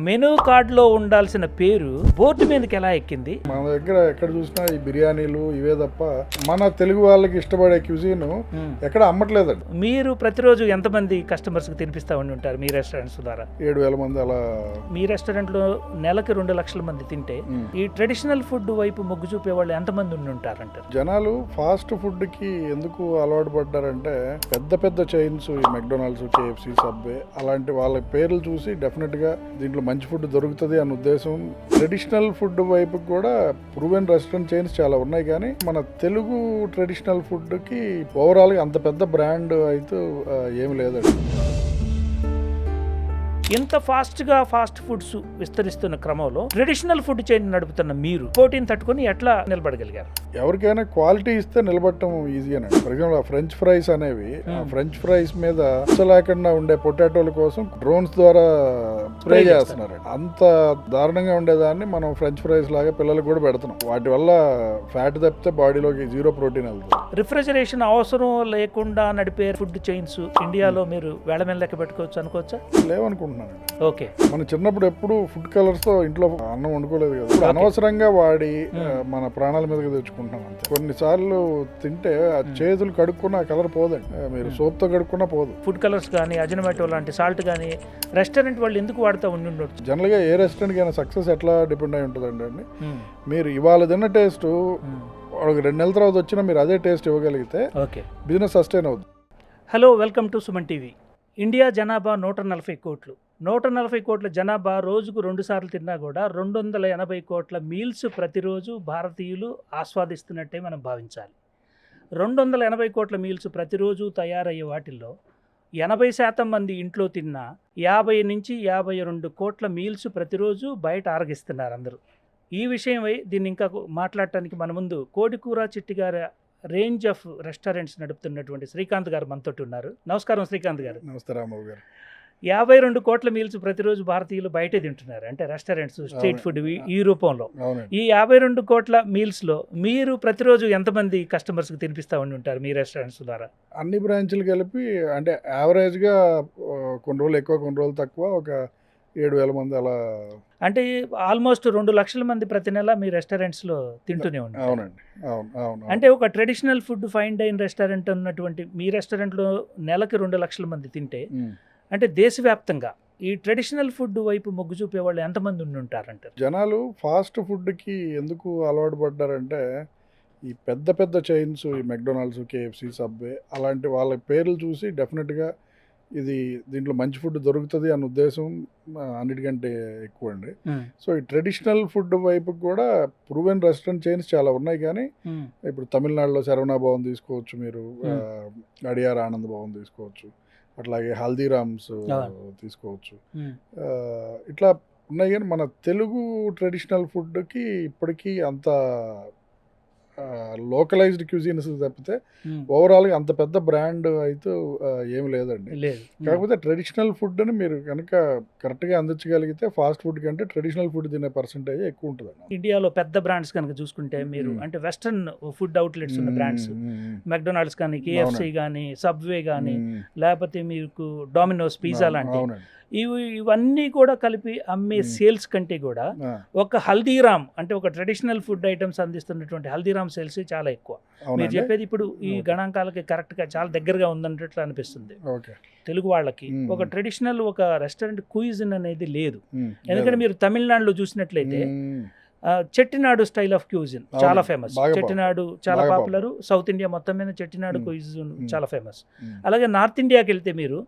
Menu కార్డులో ఉండాల్సిన పేరు బోర్డు మీదకి ఎలా ఎక్కింది? మన దగ్గర ఎక్కడ చూసినా ఈ బిర్యానీలు ఇవే తప్ప మన తెలుగు వాళ్ళకి ఇష్టపడే క్యూజిన్ ఎక్కడ అమ్మట్లేదండి. మీరు ప్రతిరోజు ఎంతమంది కస్టమర్స్ కి తినిపిస్తా ఉండి ఉంటారు మీ రెస్టారెంట్స్ ద్వారా? 7,000 మంది అలా. మీ రెస్టారెంట్ లో నెలకి 2 లక్షల మంది తింటే ఈ ట్రెడిషనల్ ఫుడ్ వైపు మొగ్గు చూపే వాళ్ళు ఎంతమంది ఉండి ఉంటారంటారు? జనాలు ఫాస్ట్ ఫుడ్ కి ఎందుకు అలవాటు పడ్డారంటే పెద్ద పెద్ద చైన్స్, ఈ మెక్డొనాల్డ్స్, KFC, సబ్వే అలాంటి వాళ్ళ పేర్లు చూసి డెఫినెట్ గా దీంట్లో మంచి ఫుడ్ దొరుకుతుంది అన్న ఉద్దేశం. ట్రెడిషనల్ ఫుడ్ వైపు కూడా ప్రూవెన్ రెస్టారెంట్ చైన్స్ చాలా ఉన్నాయి, కానీ మన తెలుగు ట్రెడిషనల్ ఫుడ్ కి ఓవరాల్ గా అంత పెద్ద బ్రాండ్ అయితే ఏమి లేదండి. ఇంత ఫాస్ట్ ఫుడ్స్ విస్తరిస్తున్న క్రమంలో ట్రెడిషనల్ ఫుడ్ చైన్ నడుపుతున్న మీరు పోటీని తట్టుకొని ఎట్లా నిలబడగలిగారు? ఎవరికైనా క్వాలిటీ ఇస్తే నిలబడటం ఈజీ అనండి. ఫర్ ఎగ్జాంపుల్ ఆ ఫ్రెంచ్ ఫ్రైస్ అనేవి, ఫ్రెంచ్ ఫ్రైస్ మీద లేకుండా ఉండే పొటాటోల కోసం డ్రోన్స్ ద్వారా స్ప్రే చేస్తున్నారు. అంత దారుణంగా ఉండేదాన్ని మనం ఫ్రెంచ్ ఫ్రైస్ లాగా పిల్లలకు కూడా పెడుతున్నాం. వాటి వల్ల ఫ్యాట్ తప్పితే బాడీలోకి 0 ప్రోటీన్ వెళ్తుంది. రిఫ్రిజరేషన్ అవసరం లేకుండా నడిపే ఫుడ్ చైన్స్ ఇండియాలో మీరు వేళ మీద లెక్క పెట్టుకోవచ్చు అనుకోవచ్చా? లేవనుకుంటున్నాను. ఓకే, మన చిన్నప్పుడు ఎప్పుడు ఫుడ్ కలర్స్ తో ఇంట్లో అన్నం వండుకోలేదు కదా. ఇప్పుడు అనవసరంగా వాడి మన ప్రాణాల మీదకి తెచ్చుకుంటున్నాం అంతే. కొన్నిసార్లు తింటే ఆ చేతులు కడుక్కున్న ఆ కలర్ పోదండి, మీరు సోప్ తో కడుక్కున్నా పోదు. ఫుడ్ కలర్స్ కానీ అజినోమోటో లాంటి సాల్ట్ కానీ రెస్టారెంట్ వాళ్ళు ఎందుకు వాడుతూ ఉండొచ్చు? జనరల్ గా ఏ రెస్టారెంట్ కైనా సక్సెస్ ఎట్లా డిపెండ్ అయి ఉంటుందండి అండి. మీరు ఇవాళ తిన్న టేస్ట్ ఒక 2 నెలల తర్వాత వచ్చినా మీరు అదే టేస్ట్ ఇవ్వగలిగితే బిజినెస్ సస్టైన్ అవుతుంది. Hello, welcome to Suman TV. India జనాభా 140 కోట్లు. 140 కోట్ల జనాభా రోజుకు 2 సార్లు తిన్నా కూడా 280 కోట్ల మీల్స్ ప్రతిరోజు భారతీయులు ఆస్వాదిస్తున్నట్టే మనం భావించాలి. 280 కోట్ల మీల్స్ ప్రతిరోజు తయారయ్యే వాటిల్లో 80% మంది ఇంట్లో తిన్నా 50 నుంచి 52 కోట్ల మీల్స్ ప్రతిరోజు బయట ఆరగిస్తున్నారు అందరూ. ఈ విషయమై దీన్ని ఇంకా మాట్లాడటానికి మన ముందు కోడికూర చిట్టిగారి రేంజ్ ఆఫ్ రెస్టారెంట్స్ నడుపుతున్నటువంటి శ్రీకాంత్ గారు మనతోటి ఉన్నారు. నమస్కారం శ్రీకాంత్ గారు. నమస్తే రాంబాబు గారు. 52 కోట్ల మీల్స్ ప్రతిరోజు భారతీయులు బయటే తింటున్నారు, అంటే రెస్టారెంట్స్, స్ట్రీట్ ఫుడ్ ఈ రూపంలో. ఈ 52 కోట్ల మీల్స్లో మీరు ప్రతిరోజు ఎంతమంది కస్టమర్స్కి తినిపిస్తూ ఉండి ఉంటారు మీ రెస్టారెంట్స్ ద్వారా? అన్ని బ్రాంచ్లు కలిపి అంటే యావరేజ్గా కొన్ని రోజులు ఎక్కువ, కొన్ని రోజులు తక్కువ, ఒక 7,000 మంది అలా. అంటే ఆల్మోస్ట్ 2 లక్షల మంది ప్రతి నెల మీ రెస్టారెంట్స్లో తింటూనే ఉంటారు. అవునండి, అవును. అంటే ఒక traditional food fine dine restaurant ఉన్నటువంటి మీ రెస్టారెంట్లో నెలకి 2 లక్షల మంది తింటే, అంటే దేశవ్యాప్తంగా ఈ ట్రెడిషనల్ ఫుడ్ వైపు మొగ్గు చూపే వాళ్ళు ఎంతమంది ఉండి ఉంటారంటారు? జనాలు ఫాస్ట్ ఫుడ్కి ఎందుకు అలవాటు పడ్డారంటే ఈ పెద్ద పెద్ద చైన్స్, ఈ మెక్డొనాల్డ్స్, KFC, సబ్వే అలాంటి వాళ్ళ పేర్లు చూసి డెఫినెట్గా ఇది దీంట్లో మంచి ఫుడ్ దొరుకుతుంది అన్న ఉద్దేశం అన్నిటికంటే ఎక్కువ అండి. సో ఈ ట్రెడిషనల్ ఫుడ్ వైపు కూడా ప్రూవెన్ రెస్టారెంట్ చైన్స్ చాలా ఉన్నాయి, కానీ ఇప్పుడు తమిళనాడులో శరవణ భవన్ తీసుకోవచ్చు, మీరు అడియార్ ఆనంద్ భవన్ తీసుకోవచ్చు, అట్లాగే హల్దీరామ్స్ తీసుకోవచ్చు. ఇట్లా ఉన్నాయి, కానీ మన తెలుగు ట్రెడిషనల్ ఫుడ్కి ఇప్పటికీ అంత లోకలైజ్డ్ క్యూజిన్స్ తప్పితే ఓవరాల్గా అంత పెద్ద బ్రాండ్ అయితే ఏమి లేదండి. కాకపోతే ట్రెడిషనల్ ఫుడ్ని మీరు కనుక కరెక్ట్గా అందించగలిగితే ఫాస్ట్ ఫుడ్ కంటే ట్రెడిషనల్ ఫుడ్ తినే పర్సెంటేజ్ ఎక్కువ ఉంటుంది. ఇండియాలో పెద్ద బ్రాండ్స్ కనుక చూసుకుంటే మీరు అంటే వెస్టర్న్ ఫుడ్ అవుట్లెట్స్ ఉన్న బ్రాండ్స్, మెక్డొనాల్డ్స్ కానీ, KFC కానీ, సబ్వే కానీ, లేకపోతే మీకు డామినోస్, పిజ్జా లాంటి ఇవన్నీ కూడా కలిపి అమ్మే సేల్స్ కంటే కూడా ఒక హల్దీరామ్, అంటే ఒక ట్రెడిషనల్ ఫుడ్ ఐటమ్స్ అందిస్తున్నటువంటి హల్దీరామ్ సేల్స్ చాలా ఎక్కువ. మీరు చెప్పేది ఇప్పుడు ఈ గణాంకాలకి కరెక్ట్గా చాలా దగ్గరగా ఉందన్నట్లు అనిపిస్తుంది. తెలుగు వాళ్ళకి ఒక ట్రెడిషనల్ ఒక రెస్టారెంట్ క్యూజిన్ అనేది లేదు. ఎందుకంటే మీరు తమిళనాడులో చూసినట్లయితే చెట్టినాడు స్టైల్ ఆఫ్ క్యూజిన్ చాలా ఫేమస్. చెట్టినాడు చాలా పాపులర్. సౌత్ ఇండియా మొత్తం మీద చెట్టినాడు క్యూజిన్ చాలా ఫేమస్. అలాగే నార్త్ ఇండియాకి వెళ్తే మీరు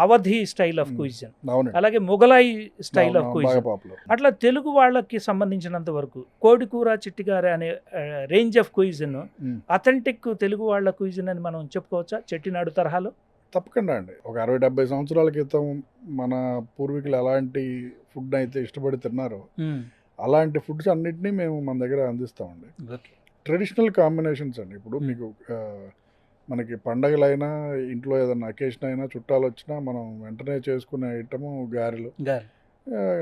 అవధి స్టైల్ ఆఫ్ క్యూజిన్, అలాగే మొగలాయి స్టైల్ ఆఫ్ క్యూజిన్. అట్లా తెలుగు వాళ్ళకి సంబంధించినంత వరకు కోడికూర చిట్టిగారి అనే range of cuisine authentic Telugu వాళ్ళ క్యూజిన్ అని మనం చెప్పుకోవచ్చా చెట్టినాడు తరహాలో? తప్పకుండా అండి. ఒక 60-70 సంవత్సరాల క్రితం మన పూర్వీకులు ఎలాంటి ఫుడ్ అయితే ఇష్టపడి తిన్నారో అలాంటి ఫుడ్స్ అన్నిటినీ మేము మన దగ్గర అందిస్తామండి. ట్రెడిషనల్ కాంబినేషన్స్ అండి. ఇప్పుడు మీకు మనకి పండగలైనా, ఇంట్లో ఏదైనా అకేషన్ అయినా, చుట్టాలు వచ్చినా మనం వెంటనే చేసుకునే ఐటము గారెలు.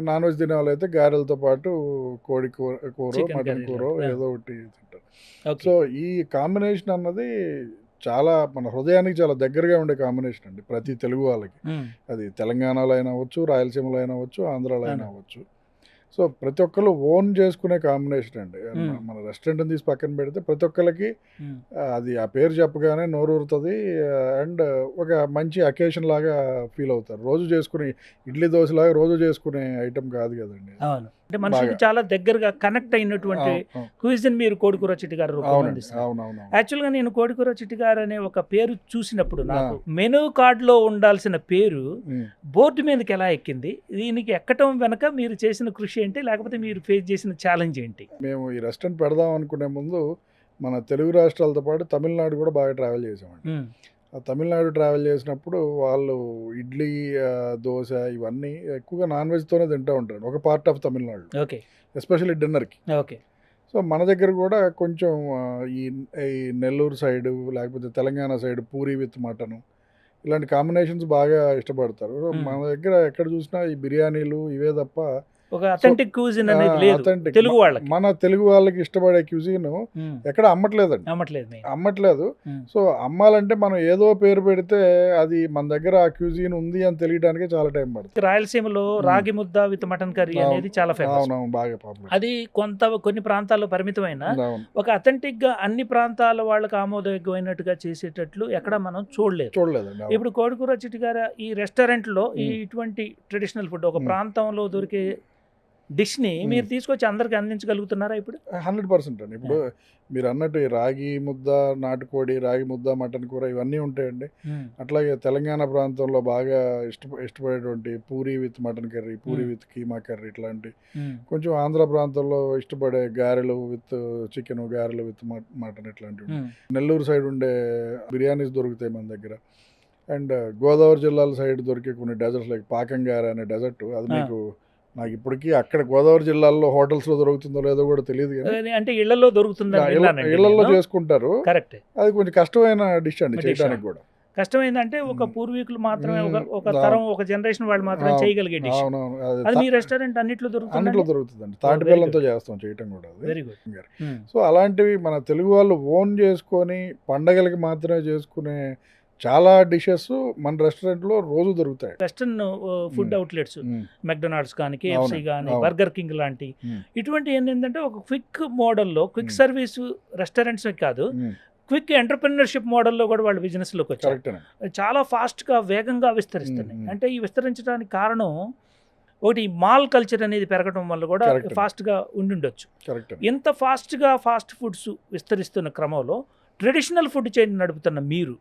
నాన్ వెజ్ తినే వాళ్ళు అయితే గారెలతో పాటు కోడి కూర, మటన్ కూర ఏదో ఒకటి తింటారు. సో ఈ కాంబినేషన్ అన్నది చాలా మన హృదయానికి చాలా దగ్గరగా ఉండే కాంబినేషన్ అండి ప్రతి తెలుగు వాళ్ళకి. అది తెలంగాణలో అయినా అవ్వచ్చు, రాయలసీమలో అయినా అవ్వచ్చు, ఆంధ్రాలో అయినా అవ్వచ్చు. సో ప్రతి ఒక్కళ్ళు ఓన్ చేసుకునే కాంబినేషన్ అండి. మన రెస్టారెంట్ని తీసి పక్కన పెడితే ప్రతి ఒక్కరికి అది ఆ పేరు చెప్పగానే నోరూరుతుంది. అండ్ ఒక మంచి అకేషన్ లాగా ఫీల్ అవుతారు. రోజు చేసుకునే ఇడ్లీ దోశ లాగా రోజు చేసుకునే ఐటమ్ కాదు కదండి. అవును, అంటే మనుషులకు చాలా దగ్గరగా కనెక్ట్ అయినటువంటి క్విజిన్ మీరు కోడికూర చిట్టిగారు రూపొందిస్తున్నారు. యాక్చువల్గా నేను కోడికూర చిట్టిగారు అనే ఒక పేరు చూసినప్పుడు నాకు మెనూ కార్డులో ఉండాల్సిన పేరు బోర్డు మీదకి ఎలా ఎక్కింది, దీనికి ఎక్కటం వెనక మీరు చేసిన కృషి ఏంటి, లేకపోతే మీరు ఫేస్ చేసిన ఛాలెంజ్ ఏంటి? మేము ఈ రెస్టారెంట్ పెడదాం అనుకునే ముందు మన తెలుగు రాష్ట్రాలతో పాటు తమిళనాడు కూడా బాగా ట్రావెల్ చేసామండి. తమిళనాడు ట్రావెల్ చేసినప్పుడు వాళ్ళు ఇడ్లీ, దోశ ఇవన్నీ ఎక్కువగా నాన్ వెజ్తోనే తింటూ ఉంటారు ఒక part of Tamil Nadu, okay, especially డిన్నర్కి. ఓకే. సో మన దగ్గర కూడా కొంచెం ఈ నెల్లూరు సైడు లేకపోతే Telangana side puri with mutton ఇలాంటి కాంబినేషన్స్ బాగా ఇష్టపడతారు. మన దగ్గర ఎక్కడ చూసినా ఈ బిర్యానీలు ఇవే తప్ప ఒక అథెంటిక్ క్యూజిన్ అనేది లేదు తెలుగు వాళ్ళకి. మన తెలుగు వాళ్ళకి ఇష్టపడే క్యూజిన్ ఎక్కడ అమ్మట్లేదండి, అమ్మట్లేదు. సో అమ్మాలంటే మనం ఏదో పేరు పెడితే అది మన దగ్గర ఆ క్యూజిన్ ఉంది అని తెలియడానికి చాలా టైం పడుతుంది. రాయలసీమలో రాగి ముద్ద విత్ మటన్ కర్రీ అనేది చాలా ఫేమస్, బాగా పాపులర్. అది కొన్ని ప్రాంతాల్లో పరిమితమైన ఒక అథెంటిక్ గా అన్ని ప్రాంతాల వాళ్ళకి ఆమోదయోగ్యమైనట్టుగా చేసేటట్లు ఎక్కడ మనం చూడలేదండి. ఇప్పుడు కోడికూర చిట్టిగారు ఈ రెస్టారెంట్ లో ఇటువంటి ట్రెడిషనల్ ఫుడ్ ఒక ప్రాంతంలో దొరికే డిష్ ని మీరు తీసుకొచ్చి అందరికి అందించగలుగుతున్నారా? ఇప్పుడు 100% అండి. ఇప్పుడు మీరు అన్నట్టు రాగి ముద్ద, నాటుకోడి, రాగి ముద్ద, మటన్ కూర ఇవన్నీ ఉంటాయండి. అట్లాగే తెలంగాణ ప్రాంతంలో బాగా ఇష్టపడేటువంటి puri with mutton curry, puri with keema curry ఇట్లాంటి. కొంచెం ఆంధ్ర ప్రాంతంలో ఇష్టపడే గారెలు విత్ చికెన్, గారెలు విత్ మటన్ ఇట్లాంటివి. నెల్లూరు సైడ్ ఉండే బిర్యానీస్ దొరుకుతాయి మన దగ్గర. అండ్ గోదావరి జిల్లాల సైడ్ దొరికే కొన్ని డెజర్ట్స్ లైక్ పాకంగార అనే డెజర్ట్, అది మీకు నాకు ఇప్పటికీ అక్కడ గోదావరి జిల్లాలో హోటల్స్లో దొరుకుతుందో లేదో కూడా తెలియదు, అంటే ఇళ్లలో దొరుకుతుందో ఇళ్లలో చేసుకుంటారు. కరెక్ట్, అది కొంచెం కష్టమైన డిష్ అండి చేయడానికి కూడా. కష్టమైందంటే ఒక పూర్వీకులు మాత్రమే ఒక తరం ఒక జనరేషన్ వాళ్ళు మాత్రమే చేయగలిగే డిష్. అది మీ రెస్టారెంట్ అన్నిట్లో దొరుకుతుందండి. తాటి బెల్లంతో చేస్తాం చేయటం కూడా. Very good. సో అలాంటివి మన తెలుగు వాళ్ళు ఓన్ చేసుకొని పండగలకి మాత్రమే చేసుకునే చాలా డిషెస్ మన రెస్టారెంట్లో రోజు దొరుకుతాయి. వెస్టర్న్ ఫుడ్ అవుట్లెట్స్ మెక్డొనాల్డ్స్ కానీ, KFC కానీ, బర్గర్ కింగ్ లాంటి ఇటువంటి ఏంటంటే ఒక క్విక్ మోడల్లో క్విక్ సర్వీస్ రెస్టారెంట్స్ కాదు, క్విక్ ఎంటర్‌ప్రెన్యూర్‌షిప్ మోడల్లో కూడా వాళ్ళు బిజినెస్లోకి వచ్చారు. చాలా ఫాస్ట్గా వేగంగా విస్తరిస్తున్నాయి. అంటే ఈ విస్తరించడానికి కారణం ఒకటి మాల్ కల్చర్ అనేది పెరగడం వల్ల కూడా ఫాస్ట్గా ఉండుండొచ్చు. ఇంత ఫాస్ట్గా ఫాస్ట్ ఫుడ్స్ విస్తరిస్తున్న క్రమంలో ట్రెడిషనల్ ఫుడ్ చైన్ నడుపుతున్న మీరు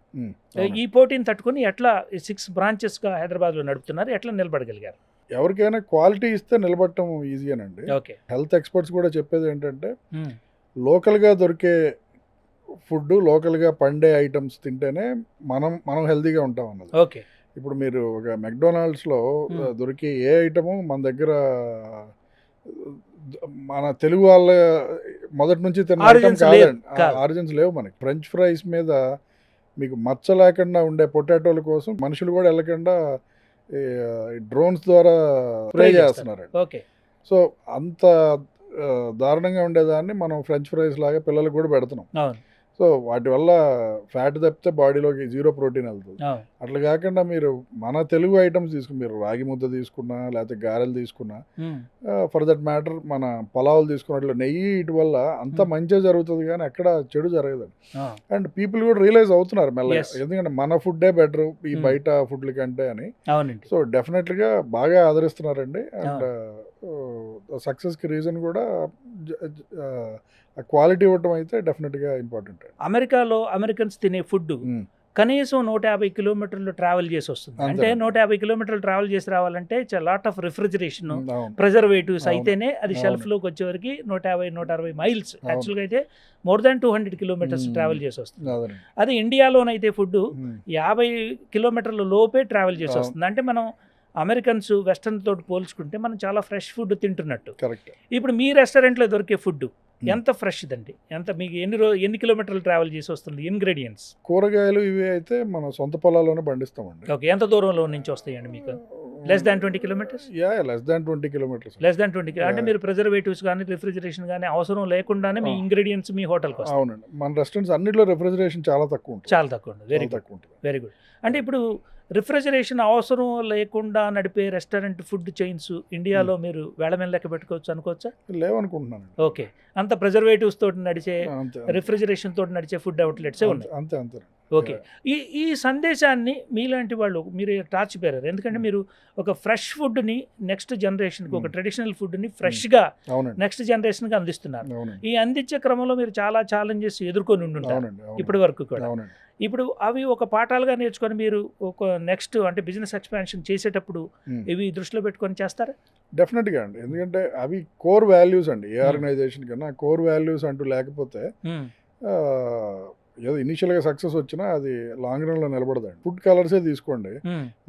ఈ పోటీని తట్టుకొని ఎట్లా 6 బ్రాంచెస్గా హైదరాబాద్లో నడుపుతున్నారు, ఎట్లా నిలబడగలిగారు? ఎవరికైనా క్వాలిటీ ఇస్తే నిలబడటం ఈజీనండి. ఓకే. హెల్త్ ఎక్స్పర్ట్స్ కూడా చెప్పేది ఏంటంటే లోకల్గా దొరికే ఫుడ్, లోకల్గా పండే ఐటమ్స్ తింటేనే మనం హెల్తీగా ఉంటాం అన్నది. ఓకే. ఇప్పుడు మీరు ఒక మెక్డొనాల్డ్స్లో దొరికే ఏ ఐటము మన దగ్గర మన తెలుగు వాళ్ళ మొదటి నుంచి తిన్న ఐటమ్ కాదండి, ఆరిజిన్స్ లేవు మనకి. ఫ్రెంచ్ ఫ్రైస్ మీద మీకు మచ్చ లేకుండా ఉండే పొటాటోల కోసం మనుషులు కూడా వెళ్ళకుండా డ్రోన్స్ ద్వారా స్ప్రే చేస్తున్నారు. సో అంత దారుణంగా ఉండేదాన్ని మనం ఫ్రెంచ్ ఫ్రైస్ లాగా పిల్లలకు కూడా పెడుతున్నాం. సో వాటి వల్ల ఫ్యాట్ తప్పితే బాడీలోకి 0 ప్రోటీన్ వెళ్తుంది. అట్లా కాకుండా మీరు మన తెలుగు ఐటమ్స్ తీసుకుని, మీరు రాగి ముద్ద తీసుకున్నా లేకపోతే గారెలు తీసుకున్నా, ఫర్ దట్ మ్యాటర్ మన పలావులు తీసుకున్నట్లు నెయ్యి, ఇటు వల్ల అంత మంచిగా జరుగుతుంది కానీ ఎక్కడ చెడు జరగదండి. అండ్ పీపుల్ కూడా రియలైజ్ అవుతున్నారు మెల్లగా, ఎందుకంటే మన ఫుడ్డే బెటర్ ఈ బయట ఫుడ్ల కంటే అని. సో డెఫినెట్లీగా బాగా ఆదరిస్తున్నారండి. అండ్ సక్సెస్కి రీజన్ కూడా క్వాలిటీ ఇవ్వటం అయితే డెఫినెట్గా ఇంపార్టెంట్. అమెరికాలో అమెరికన్స్ తినే ఫుడ్ కనీసం 150 కిలోమీటర్లు ట్రావెల్ చేసి వస్తుంది. అంటే 150 కిలోమీటర్లు ట్రావెల్ చేసి రావాలంటే లాట్ ఆఫ్ రిఫ్రిజరేషన్, ప్రిజర్వేటివ్స్ అయితేనే అది షెల్ఫ్లోకి వచ్చేవరకు 150-160 మైల్స్, యాక్చువల్గా అయితే మోర్ దాన్ 200 కిలోమీటర్స్ ట్రావెల్ చేసి వస్తుంది. అది ఇండియాలోనైతే ఫుడ్ 50 కిలోమీటర్ల లోపే ట్రావెల్ చేసి వస్తుంది. అంటే మనం అమెరికన్స్ వెస్టర్న్ తోటి పోల్చుకుంటే మనం చాలా ఫ్రెష్ ఫుడ్ తింటున్నట్టు. ఇప్పుడు మీ రెస్టారెంట్లో దొరికే ఫుడ్ ఎంత ఫ్రెష్ దండి, ఎంత మీకు ఎన్ని కిలోమీటర్లు ట్రావెల్ చేసి వస్తుంది? ఇంగ్రీడియంట్స్, కూరగాయలు ఇవి అయితే మన సొంత పొలాల్లోనే పండిస్తామండి. ఓకే. ఎంత దూరంలో నుంచి వస్తాయండి మీకు? Less than 20 kilometres less than 20 kilometres. Less than 20 అంటే మీరు ప్రిజర్వేటివ్స్ కానీ రిఫ్రిజరేషన్ కానీ అవసరం లేకుండానే మీ ఇంగ్రీడియంట్స్ మీ హోటల్కి వస్తాయి. అవునండి, మన రెస్టారెంట్స్ అన్నిట్లో రిఫ్రిజరేషన్ చాలా తక్కువ ఉంటుంది. చాలా తక్కువ ఉంటుంది. వెరీ తక్కువ ఉంటుంది. Very good. అంటే ఇప్పుడు రిఫ్రిజరేషన్ అవసరం లేకుండా నడిపే రెస్టారెంట్ ఫుడ్ చైన్స్ ఇండియాలో మీరు వేళ మీద లెక్క పెట్టుకోవచ్చు అనుకోవచ్చా? లేవనుకుంటున్నాను. ఓకే, అంత ప్రిజర్వేటివ్స్ తోటి నడిచే రిఫ్రిజరేషన్ తోటి నడిచే ఫుడ్ అవుట్లెట్సే ఉన్నాయి. అంతే అంతే. ఓకే, ఈ సందేశాన్ని మీలాంటి వాళ్ళు మీరు టార్చ్ బేరర్, ఎందుకంటే మీరు ఒక ఫ్రెష్ ఫుడ్ని నెక్స్ట్ జనరేషన్కి, ఒక ట్రెడిషనల్ ఫుడ్ని ఫ్రెష్గా నెక్స్ట్ జనరేషన్కి అందిస్తున్నారు. ఈ అందించే క్రమంలో మీరు చాలా ఛాలెంజెస్ ఎదుర్కొని ఉండుంటారు ఇప్పటి వరకు కూడా. ఇప్పుడు అవి ఒక పాఠాలుగా నేర్చుకొని మీరు ఒక నెక్స్ట్ అంటే బిజినెస్ ఎక్స్పాన్షన్ చేసేటప్పుడు ఇవి దృష్టిలో పెట్టుకొని చేస్తారా? డెఫినెట్గా అండి, ఎందుకంటే అవి కోర్ వాల్యూస్ అండి. ఏ ఆర్గనైజేషన్ కన్నా కోర్ వాల్యూస్ అంటూ లేకపోతే ఏదో ఇనిషియల్గా సక్సెస్ వచ్చినా అది లాంగ్ రన్లో నిలబడదండి. ఫుడ్ కలర్సే తీసుకోండి,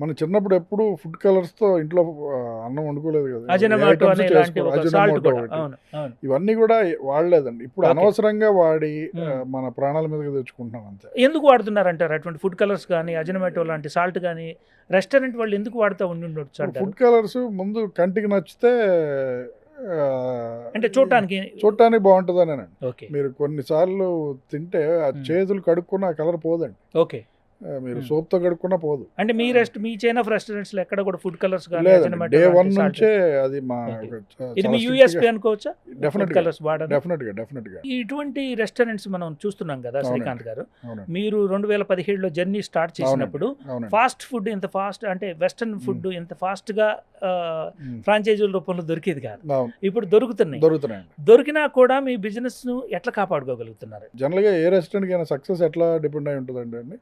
మన చిన్నప్పుడు ఎప్పుడు ఫుడ్ కలర్స్తో ఇంట్లో అన్నం వండుకోలేదు కదా, ఇవన్నీ కూడా వాడలేదండి. ఇప్పుడు అనవసరంగా వాడి మన ప్రాణాల మీదకి తెచ్చుకుంటున్నాం అంతే. ఎందుకు వాడుతున్నారంటారు అటువంటి ఫుడ్ కలర్స్ కానీ అజినోమోటో లాంటి సాల్ట్ కానీ? రెస్టారెంట్ వాళ్ళు ఎందుకు వాడుతూ ఉండొచ్చు? ఫుడ్ కలర్స్ ముందు కంటికి నచ్చితే అంటే చూడటానికి బాగుంటుందనేనండి. మీరు కొన్నిసార్లు తింటే ఆ చేతులు కడుక్కున్న ఆ కలర్ పోదండి. ఓకే, మీరు సోప్ తో కడుక్కున్నా పోదు. అంటే మీ చైన్ ఆఫ్ రెస్టారెంట్స్ లో ఎక్కడ కూడా ఫుడ్ కలర్స్ డే 1 నుంచే అది మా ఇది మీ యూఎస్పీ అనుకోవచ్చా? డెఫినెట్ గా ఇటువంటి రెస్టారెంట్స్ మనం చూస్తున్నాం కదా శ్రీకాంత్ గారు. మీరు 2017లో జర్నీ స్టార్ట్ చేసినప్పుడు ఫాస్ట్ ఫుడ్ ఇంత ఫాస్ట్ అంటే వెస్టర్న్ ఫుడ్ ఇంత ఫాస్ట్ గా ఫ్రాంచైజీల రూపంలో దొరికేది కాదు. ఇప్పుడు దొరుకుతున్నాయి. దొరికినా కూడా మీ బిజినెస్ ను ఎట్లా కాపాడుకోగలుగుతున్నారు? జనరల్ గా ఏ రెస్టారెంట్ కైనా సక్సెస్ ఎట్లా డిపెండ్ అయి ఉంటుందండి.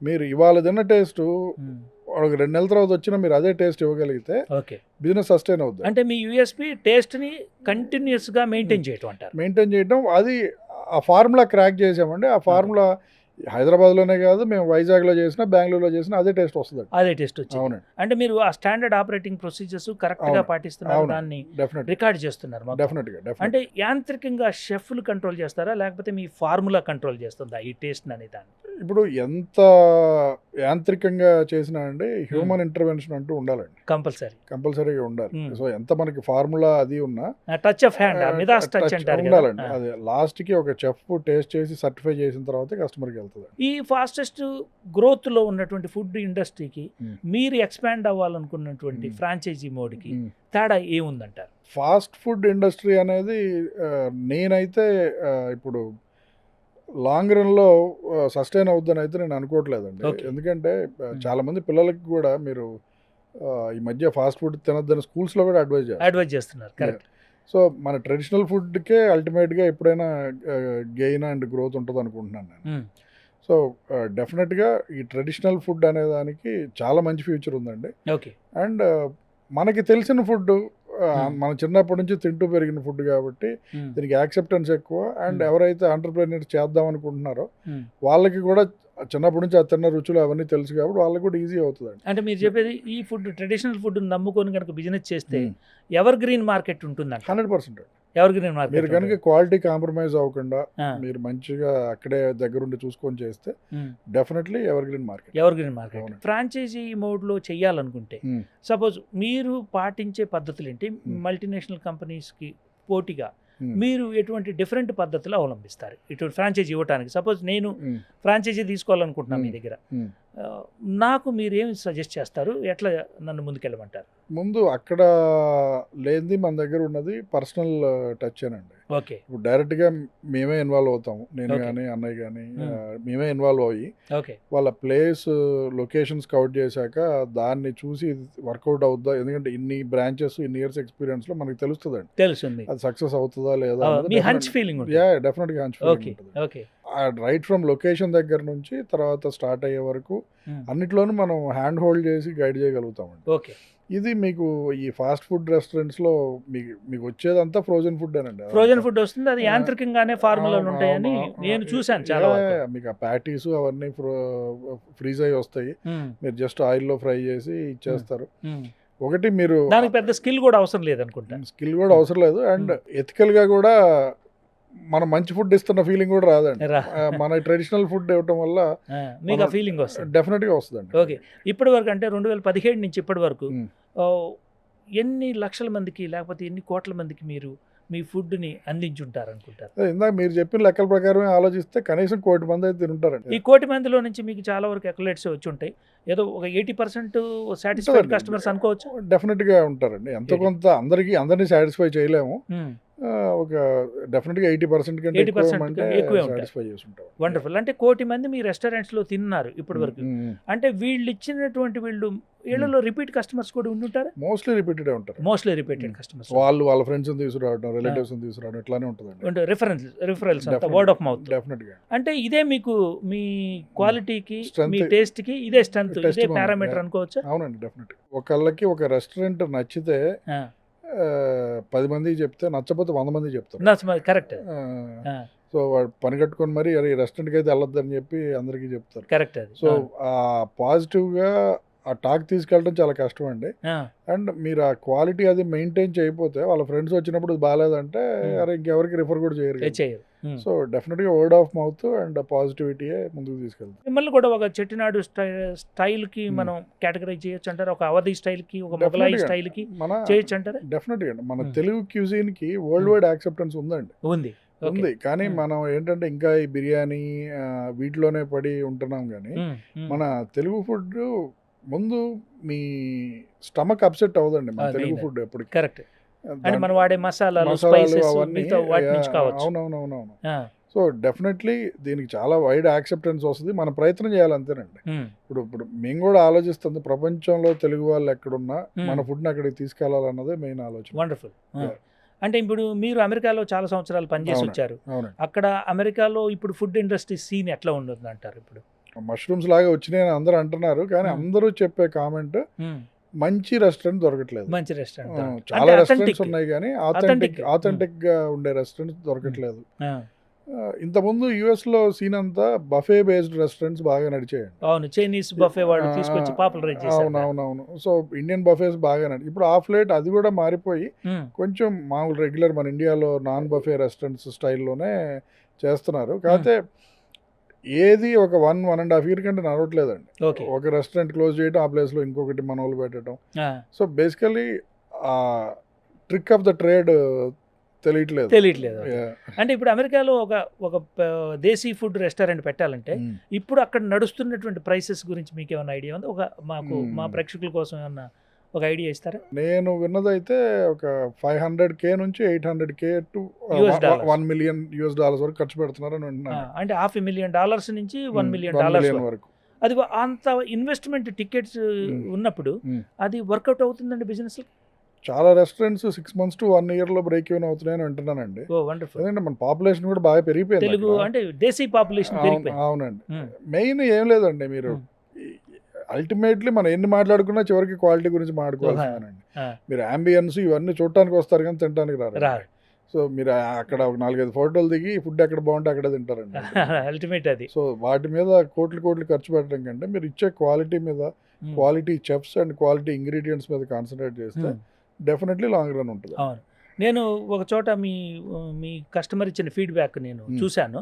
మీరు ఇవాళ తిన్న టేస్ట్ 2 నెలల తర్వాత వచ్చినా మీరు అదే టేస్ట్ ఇవ్వగలిగితే బిజినెస్ సస్టైన్ అవుతుంది. అంటే మీ యూఎస్పీ టేస్ట్ ని కంటిన్యూస్ గా మెయింటైన్ చేయడం, అది ఆ ఫార్ములా క్రాక్ చేసామండి. ఆ ఫార్ములా హైదరాబాద్లోనే కాదు, మేము వైజాగ్లో చేసినా బెంగళూరులో చేసినా అదే టేస్ట్ వస్తుంది. అదే టేస్ట్ వచ్చింది. అవునండి. అంటే మీరు ఆ స్టాండర్డ్ ఆపరేటింగ్ ప్రొసీజర్స్ కరెక్ట్గా పాటిస్తున్నారు, దాన్ని రికార్డ్ చేస్తున్నారు. డెఫినెట్గా. అంటే యాంత్రికంగా షెఫ్లు కంట్రోల్ చేస్తారా లేకపోతే మీ ఫార్ములా కంట్రోల్ చేస్తుందా ఈ టేస్ట్ అనే దాన్ని? ఇప్పుడు ఎంత యాంత్రికంగా చేసినా అండి హ్యూమన్ ఇంటర్వెన్షన్ అంటూ ఉండాలండి. కంపల్సరీగా ఉండాలి. సో ఎంత మనకి ఫార్ములా అది ఉన్నా టచ్ ఆఫ్ హ్యాండ్ ఉండాలండి. అది లాస్ట్ కి ఒక చెఫ్ టేస్ట్ చేసి సర్టిఫై చేసిన తర్వాత కస్టమర్కి వెళ్తుంది. ఈ ఫాస్టెస్ట్ గ్రోత్ లో ఉన్నటువంటి ఫుడ్ ఇండస్ట్రీకి మీరు ఎక్స్పాండ్ అవ్వాలనుకున్నటువంటి ఫ్రాంచైజీ మోడ్కి తేడా ఏముందంటారు? ఫాస్ట్ ఫుడ్ ఇండస్ట్రీ అనేది నేనైతే ఇప్పుడు లాంగ్ రన్లో సస్టైన్ అవుద్దని అయితే నేను అనుకోవట్లేదండి. ఎందుకంటే చాలా మంది పిల్లలకి కూడా మీరు ఈ మధ్య ఫాస్ట్ ఫుడ్ తినొద్దని స్కూల్స్లో కూడా అడ్వైజ్ చేస్తున్నారు. కరెక్ట్. సో మన ట్రెడిషనల్ ఫుడ్కే అల్టిమేట్గా ఎప్పుడైనా గెయిన్ అండ్ గ్రోత్ ఉంటుంది అనుకుంటున్నాను నేను. సో డెఫినెట్గా ఈ ట్రెడిషనల్ ఫుడ్ అనే దానికి చాలా మంచి ఫ్యూచర్ ఉందండి. అండ్ మనకి తెలిసిన ఫుడ్ మన చిన్నప్పటి నుంచి తింటూ పెరిగిన ఫుడ్ కాబట్టి దీనికి యాక్సెప్టెన్స్ ఎక్కువ. అండ్ ఎవరైతే ఎంటర్‌ప్రెన్యూర్ చేద్దాం అనుకుంటున్నారో వాళ్ళకి కూడా చిన్నప్పటి నుంచి ఆ తిన్న రుచులు అవన్నీ తెలుసు కాబట్టి వాళ్ళకి కూడా ఈజీ అవుతుందండి. అంటే మీరు చెప్పేది ఈ ఫుడ్ ట్రెడిషనల్ ఫుడ్ నమ్ముకొని కనుక బిజినెస్ చేస్తే ఎవర్ గ్రీన్ మార్కెట్ ఉంటుందండి. 100% ఎవర్ గ్రీన్ మార్కెట్. మీరు కనుక క్వాలిటీ కాంప్రమైజ్ అవ్వకుండా మీరు మంచిగా అక్కడే దగ్గరుండి చూసుకొని చేస్తే definitely evergreen market. Franchisee మోడ్లో చేయాలనుకుంటే సపోజ్ మీరు పాటించే పద్ధతులు ఏంటి? మల్టీనేషనల్ కంపెనీస్కి పోటీగా మీరు ఎటువంటి డిఫరెంట్ పద్ధతులు అవలంబిస్తారు ఇటువంటి ఫ్రాంచైజీ ఇవ్వడానికి? సపోజ్ నేను ఫ్రాంచైజీ తీసుకోవాలనుకుంటున్నాను మీ దగ్గర, నాకు మీరు ఏమి సజెస్ట్ చేస్తారు? ఎట్లా నన్ను ముందుకెళ్ళమంటారు? ముందు అక్కడ లేనిది మన దగ్గర ఉన్నది పర్సనల్ టచ్ అనండి. ఓకే. ఇప్పుడు డైరెక్ట్గా మేమే ఇన్వాల్వ్ అవుతాము, నేను కానీ అన్నయ్య కానీ మేమే ఇన్వాల్వ్ అయ్యి వాళ్ళ ప్లేస్ లొకేషన్ స్కౌట్ చేశాక దాన్ని చూసి వర్కౌట్ అవుతుందా, ఎందుకంటే ఇన్ని బ్రాంచెస్ ఇన్ని ఇయర్స్ ఎక్స్పీరియన్స్ లో మనకి తెలుస్తుంది అది సక్సెస్ అవుతుందా లేదా. డెఫినెట్గా హంచ్ ఫీలింగ్ ఉంటుంది. రైట్ ఫ్రమ్ లొకేషన్ దగ్గర నుంచి తర్వాత స్టార్ట్ అయ్యే వరకు అన్నిట్లోనూ మనం హ్యాండ్ హోల్డ్ చేసి గైడ్ చేయగలుగుతామండి. ఇది మీకు ఈ ఫాస్ట్ ఫుడ్ రెస్టారెంట్స్ లో మీకు వచ్చేదంతా ఫ్రోజన్ ఫుడ్ అనండి. ఫ్రోజన్ ఫుడ్ వస్తుంది, అది యాంత్రికంగానే ఫార్ములాలు ఉంటాయని నేను చూసాను చాలా. మీకు ఆ ప్యాటీస్ అవన్నీ ఫ్రీజ్ అయ్యి వస్తాయి, మీరు జస్ట్ ఆయిల్లో ఫ్రై చేసి ఇచ్చేస్తారు. ఒకటి మీరు దానికి పెద్ద స్కిల్ కూడా అవసరం లేదు అనుకుంటా. స్కిల్ కూడా అవసరం లేదు. అండ్ ఎథికల్ గా కూడా మనం మంచి ఫుడ్ ఇస్తున్న ఫీలింగ్ కూడా రాదండి. మన ట్రెడిషనల్ ఫుడ్ ఇవ్వటం వల్ల మీకు ఆ ఫీలింగ్ వస్తుంది. డెఫినెట్గా వస్తుందండి. ఓకే, ఇప్పటి వరకు అంటే 2017 నుంచి ఇప్పటి వరకు ఎన్ని లక్షల మందికి లేకపోతే ఎన్ని కోట్ల మందికి మీరు మీ ఫుడ్ని అందించుంటారు అనుకుంటారు? ఇందాక మీరు చెప్పిన లెక్కల ప్రకారమే ఆలోచిస్తే కనీసం 1 కోటి మంది అయితే తింటారండి. ఈ 1 కోటి మందిలో నుంచి మీకు చాలా వరకు అక్యులేట్స్ వచ్చి ఉంటాయి. ఏదో ఒక 80% సాటిస్ఫైడ్ కస్టమర్స్ అనుకోవచ్చు. డెఫినెట్గా ఉంటారండి. ఎంతో కొంత అందరినీ సాటిస్ఫై చేయలేము. ఒక డెఫినెట్గా 80% కంటే 80% ఎక్కువే సాటిస్ఫై చేసి ఉంటాం. వండర్ఫుల్. అంటే 1 కోటి మంది మీ రెస్టారెంట్స్లో తిన్నారు ఇప్పటి వరకు. అంటే వీళ్ళు ఇచ్చినటువంటి వీళ్ళలో రిపీట్ కస్టమర్స్ కూడా ఉండుంటారు. మోస్ట్లీ రిపీటెడ్ ఉంటారు. Mostly repeated customers. వాళ్ళ ఫ్రెండ్స్ తీసుకురావడం, రిలేటివ్స్ తీసుకురావడం ఇట్లానే ఉంటుందండి. Referrals word of mouth. డెఫినెట్గా. అంటే ఇదే మీకు మీ క్వాలిటీకి మీ టేస్ట్కి ఇదే స్ట్రెంత్, ఇదే పారామీటర్ అనుకోవచ్చు. అవునండి, డెఫినెట్గా. ఒకళ్ళకి ఒక రెస్టారెంట్ నచ్చితే 10 మంది చెప్తే నచ్చకపోతే 100 మంది చెప్తారు. కరెక్ట్. సో వాడు పని కట్టుకొని మరి ఈ రెస్టారెంట్కి అయితే వెళ్ళొద్దని చెప్పి అందరికీ చెప్తారు. కరెక్ట్. సో పాజిటివ్గా ఆ టాక్ తీసుకెళ్ళడం చాలా కష్టం అండి. అండ్ మీరు ఆ క్వాలిటీ అది మెయింటైన్ చేయకపోతే వాళ్ళ ఫ్రెండ్స్ వచ్చినప్పుడు బాగాలేదంటే అరే ఇంకెవరికి రిఫర్ కూడా చేయరు. సో డెఫినెట్గా వర్డ్ ఆఫ్ మౌత్ అండ్ పాజిటివిటీయే ముందుకు తీసుకెళ్తాం. మిమ్మల్ని కూడా ఒక చెట్టినాడు స్టైల్కి మనం కేటగరైజ్ చేయొచ్చు అంటారు, ఒక అవధి స్టైల్కి, ఒక మొగలాయి స్టైల్కి చేయొచ్చు అంటారు. డెఫినెట్గా మన తెలుగు క్యూజిన్కి వరల్డ్ వైడ్ యాక్సెప్టెన్స్ ఉందండి. ఉంది కానీ మనం ఏంటంటే ఇంకా ఈ బిర్యానీ వీటిలోనే పడి ఉంటున్నాం. కానీ మన తెలుగు ఫుడ్ ముందు మీ స్టమక్ అప్సెట్ అవ్వదండి మన తెలుగు ఫుడ్ ఎప్పటికీ. కరెక్ట్. మనం వాడే మసాలాలు అవన్నీ. అవునవునవును. సో డెఫినెట్లీ దీనికి చాలా వైడ్ యాక్సెప్టెన్స్ వస్తుంది. మన ప్రయత్నం చేయాలి అంతేనండి. ఇప్పుడు మేము కూడా ఆలోచిస్తుంది ప్రపంచంలో తెలుగు వాళ్ళు ఎక్కడున్నా మన ఫుడ్ని అక్కడికి తీసుకెళ్లాలన్నదే మెయిన్ ఆలోచన. వండర్ఫుల్. అంటే ఇప్పుడు మీరు అమెరికాలో చాలా సంవత్సరాలు పనిచేసి వచ్చారు. అక్కడ అమెరికాలో ఇప్పుడు ఫుడ్ ఇండస్ట్రీ సీన్ ఎట్లా ఉంటుంది అంటారు? ఇప్పుడు మష్రూమ్స్ లాగా వచ్చినాయని అందరూ అంటున్నారు, కానీ అందరూ చెప్పే కామెంట్ మంచి రెస్టారెంట్ దొరకట్లేదు. మంచి రెస్టారెంట్ చాలా రెస్టారెంట్స్ ఉన్నాయి కానీ ఆథెంటిక్ గా ఉండే రెస్టారెంట్స్ దొరకట్లేదు. ఇంతకుముందు యుఎస్ లో సీన్ అంతా బఫే బేస్డ్ రెస్టారెంట్స్ బాగా నడిచాయండి. అవును, చైనీస్ బఫే వాడు తీసుకొచ్చి పాపులరైజ్ చేశారు. అవునవునవును. సో ఇండియన్ బఫేస్ బాగా నడి. ఇప్పుడు ఆఫ్ లేట్ అది కూడా మారిపోయి కొంచెం మామూలు రెగ్యులర్ మన ఇండియాలో నాన్ బఫే రెస్టారెంట్స్ స్టైల్లోనే చేస్తున్నారు. కాకపోతే ఏది ఒక 1.5 year కంటే నడవట్లేదండి. ఒక రెస్టారెంట్ క్లోజ్ చేయడం, ఆ ప్లేస్లో ఇంకొకటి మన వాళ్ళు పెట్టడం. So basically trick of the trade తెలియట్లేదు. అంటే ఇప్పుడు అమెరికాలో ఒక దేశీ ఫుడ్ రెస్టారెంట్ పెట్టాలంటే ఇప్పుడు అక్కడ నడుస్తున్నటువంటి ప్రైసెస్ గురించి మీకు ఏమైనా ఐడియా ఉంది? మా ప్రేక్షకుల కోసం ఏమన్నా ఒక ఐడియా ఇస్తారా? నేను విన్నదైతే ఒక $500K నుంచి $800K టు $1 million వరకు ఖర్చు పెడుతున్నారని విన్నాను. అంటే $500,000 నుంచి $1 million వరకు. అది అంత ఇన్వెస్ట్మెంట్ టికెట్స్ ఉన్నప్పుడు అది వర్కౌట్ అవుతుందండి బిజినెస్? చాలా రెస్టారెంట్స్ 6 months to 1 year లో బ్రేక్ ఈవెన్ అవుతున్నాయని అంటున్నానండి. ఎందుకంటే మన పాపులేషన్ కూడా బాగా పెరిగిపోయింది. అంటే దేశీ పాపులేషన్ పెరిగిపోయింది. అవునండి. మెయిన్ ఏం లేదండి, మీరు అల్టిమేట్లీ మనం ఎన్ని మాట్లాడుకున్నా చివరికి క్వాలిటీ గురించి మాట్లాడుకోవాల్సిందేనండి. మీరు అంబియన్స్ ఇవన్నీ చూడటానికి వస్తారు కానీ తినడానికి రారు. సో మీరు అక్కడ ఒక 4-5 ఫోటోలు దిగి ఫుడ్ ఎక్కడ బాగుంటే అక్కడ తింటారండి. అల్టిమేట్ అది. సో వాటి మీద కోట్లు ఖర్చు పెట్టడం కంటే మీరు ఇచ్చే క్వాలిటీ మీద, quality chefs and quality ingredients మీద కాన్సన్ట్రేట్ చేస్తే డెఫినెట్లీ లాంగ్ రన్ ఉంటుంది. నేను ఒక చోట మీ కస్టమర్ ఇచ్చిన ఫీడ్బ్యాక్ నేను చూశాను.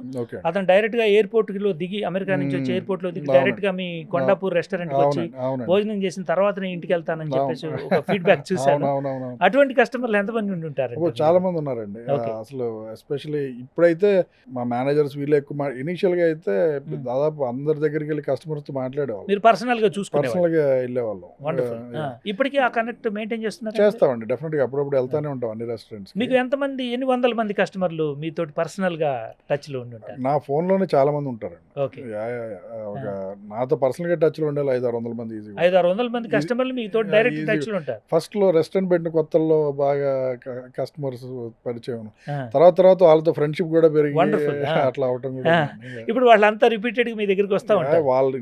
అతను డైరెక్ట్గా ఎయిర్పోర్ట్లో దిగి, అమెరికా నుంచి వచ్చి ఎయిర్పోర్ట్లో దిగి డైరెక్ట్గా మీ కొండాపూర్ రెస్టారెంట్కి వచ్చి భోజనం చేసిన తర్వాత నేను ఇంటికి వెళ్తానని చెప్పేసి ఒక ఫీడ్బ్యాక్ చూశాను. అటువంటి కస్టమర్లు ఎంతమంది ఉండి ఉంటారు? చాలా మంది ఉన్నారండి. అసలు ఎస్పెషల్లీ ఇప్పుడైతే మా మేనేజర్స్ వీళ్ళు ఎక్కువ ఇనీషియల్గా అయితే దాదాపు అందరి దగ్గరికి వెళ్ళి కస్టమర్స్తో మాట్లాడేవాళ్ళు. మీరు పర్సనల్గా వెళ్ళేవాళ్ళం. ఇప్పటికీ ఆ కనెక్ట్ మెయింటైన్ చేస్తామండి. డెఫినెట్గా అప్పుడప్పుడు వెళ్తానే ఉంటాం అన్ని రెస్టారెంట్స్. మీకు ఎంతమంది, ఎన్ని వందల మంది కస్టమర్లు మీతో పర్సనల్ గా టచ్ లో ఉండి ఉంటారు? నా ఫోన్ లోనే చాలా మంది ఉంటారండి. ఒక నాతో పర్సనల్ గా టచ్ లో ఉండే 500-600 మంది. 500-600 మంది కస్టమర్లు మీతో డైరెక్ట్ టచ్ లో ఉంటారు. ఫస్ట్ లో రెస్టారెంట్ పెట్టిన కొత్తల్లో బాగా కస్టమర్స్ పరిచయం, తర్వాత వాళ్ళతో ఫ్రెండ్షిప్ కూడా పెరిగి అట్లా అవటం. ఇప్పుడు వాళ్ళంతా రిపీటెడ్ గా మీ దగ్గరికి వస్తా ఉంటారు. వాళ్ళు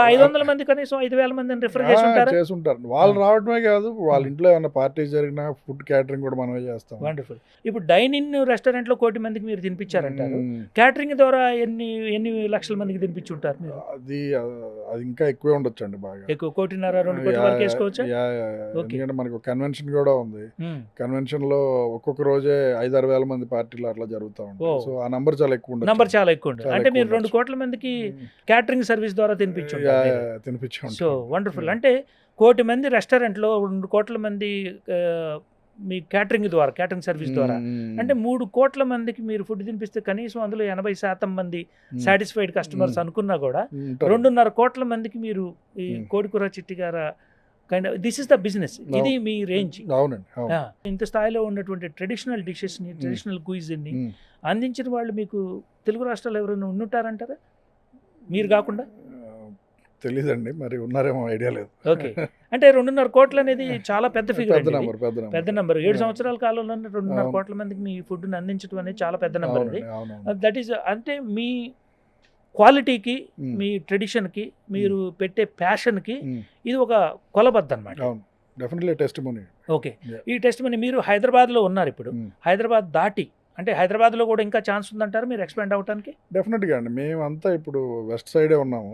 500 మంది కనీసం 5,000 మందిని రిఫర్ చేస్తుంటారు. వాళ్ళు రావడమే కాదు, వాళ్ళ ఇంట్లో ఏమైనా పార్టీ జరిగినా ఫుడ్ క్యాటరింగ్ కూడా మనమే చేస్తాం. వండర్ఫుల్. ఇప్పుడు డైన్ ఇన్ రెస్టారెంట్లో 1 కోటి మందికి మీరు తినిపించారంటారు. క్యాటరింగ్ ద్వారా ఎన్ని లక్షల మందికి తినిపించుంటారు మీరు? అది ఇంకా ఎక్కువే ఉండొచ్చండి, బాగా ఎక్కువ 1.5-2 కోట్ల వరకు వేసుకోవచ్చా? ఎందుకంటే మనకు కన్వెన్షన్ కూడా ఉంది. కన్వెన్షన్ లో ఒక్కొక్క రోజే 5-6 వేల మంది పార్టీలు అట్లా జరుగుతూ ఉంటాయి. సో ఆ నంబర్ చాలా ఎక్కువ ఉండదు. నంబర్ చాలా ఎక్కువ ఉంటుంది. అంటే మీరు 2 కోట్ల మందికి క్యాటరింగ్ సర్వీస్ ద్వారా తినిపించుంటారు. So wonderful. అంటే 1 కోటి మంది రెస్టారెంట్లో 2 కోట్ల మంది మీ క్యాటరింగ్ సర్వీస్ ద్వారా అంటే 3 కోట్ల మందికి మీరు ఫుడ్ తినిపిస్తే కనీసం అందులో 80% మంది సాటిస్ఫైడ్ కస్టమర్స్ అనుకున్నా కూడా 2.5 కోట్ల మందికి మీరు ఈ Kodikura Chittigare kind this is the business. ఇది మీ రేంజ్. ఇంత స్థాయిలో ఉన్నటువంటి ట్రెడిషనల్ డిషెస్ని, ట్రెడిషనల్ క్విజిన్ని అందించిన వాళ్ళు మీకు తెలుగు రాష్ట్రాలు ఎవరైనా ఉండుంటారంటారా మీరు కాకుండా? తెలీదండి, మరి ఉన్నారేమో, ఐడియా లేదు. ఓకే. అంటే 2.5 కోట్లు అనేది చాలా పెద్ద ఫిగర్, పెద్ద నెంబర్. 7 సంవత్సరాల కాలంలోనే 2.5 కోట్ల మందికి మీ ఫుడ్ని అందించడం అనేది చాలా పెద్ద నెంబర్. అది దట్ ఈస్ అంటే మీ క్వాలిటీకి, మీ ట్రెడిషన్కి, మీరు పెట్టే ప్యాషన్కి ఇది ఒక కొలబద్ద అనమాట. Definitely testimony. ఓకే. ఈ టెస్టిమోనీ మీరు హైదరాబాద్లో ఉన్నారు. ఇప్పుడు హైదరాబాద్ దాటి అంటే హైదరాబాద్లో కూడా ఇంకా ఛాన్స్ ఉందంటారు మీరు ఎక్స్పాండ్ అవడానికి? డెఫినెట్గా అండి. మేమంతా ఇప్పుడు వెస్ట్ సైడే ఉన్నాము.